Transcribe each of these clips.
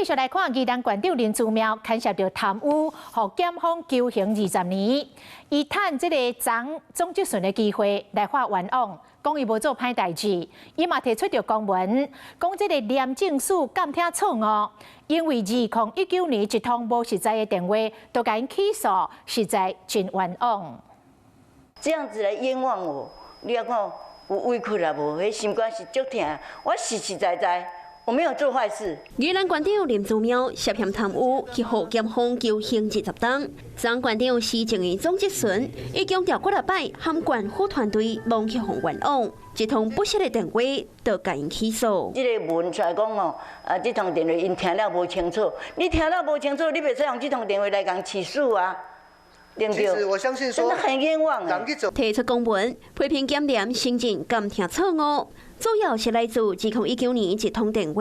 续来看，宜兰县长林姿妙牵涉到贪污，互检方求刑20年。伊趁这个总执行的机会来发冤枉，讲伊无做歹代志。伊嘛提出着公文，讲这个廉政署监听错误，因为2019年一通无实在的电话，都甲因起诉，实在真冤枉。这样子来冤枉我，你要看有委屈啊无？迄心肝是足痛，我实实在在。 我没有做坏事。宜兰县长林姿妙涉嫌贪污，去互检方求刑20档。张县长施政院总执行，已强调几礼拜含县府团队忙去互冤枉，一通不实的电话就甲因起诉。这个文出来讲哦，这通电话因听了无清楚，你听了无清楚，你袂使用这通电话来讲起诉啊。 其实我相信说，真的很冤枉啊！提出公文批评检廉行政监听错误，主要是来自2019年一通电话。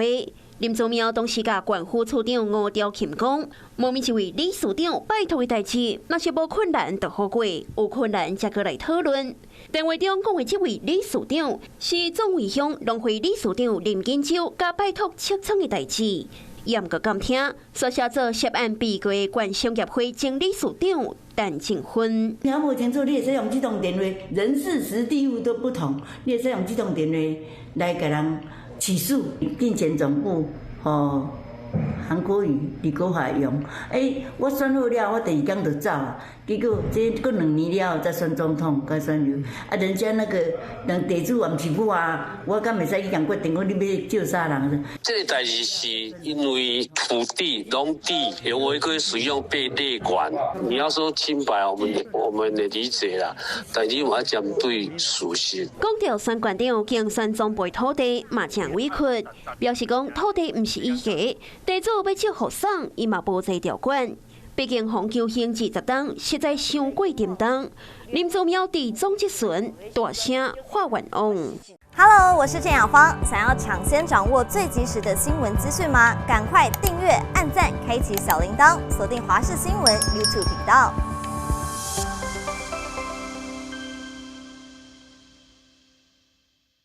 林姿妙当时甲县府处长吴兆琴讲，莫名一位理事长拜托的代志，若是无困难就好过，有困难才过来讨论。电话中讲的这位理事长是总卫乡农会理事长林锦洲，甲拜托切磋的代志。也毋过监听，所写做涉案被告的县商业会前理事长陈静芬。听无清楚，你会使用这通电话，人事时地物都不同，你会使用这通电话来给人起诉。进前总部韩国瑜、李国华用，我选好了，我第二天就走啊。结果这过2年了才选总统，才选入。人家那个地主也毋是我啊，我敢袂使去讲决定，讲你要救啥人？这个代志是因为土地、农地有违规使用被列管。你要说清白，我们也理解啦，但是我要针对事实。讲到选县长竞选总部土地，嘛真委屈，表示讲土地毋是伊家。 地主要借互送，伊嘛无在条款。毕竟红求刑20档，实在伤过沉重。林姿妙伫总执行大声发冤枉。Hello， 我是郑雅芳。想要抢先掌握最及时的新闻资讯吗？赶快订阅、按赞、开启小铃铛，锁定华视新闻 YouTube 频道。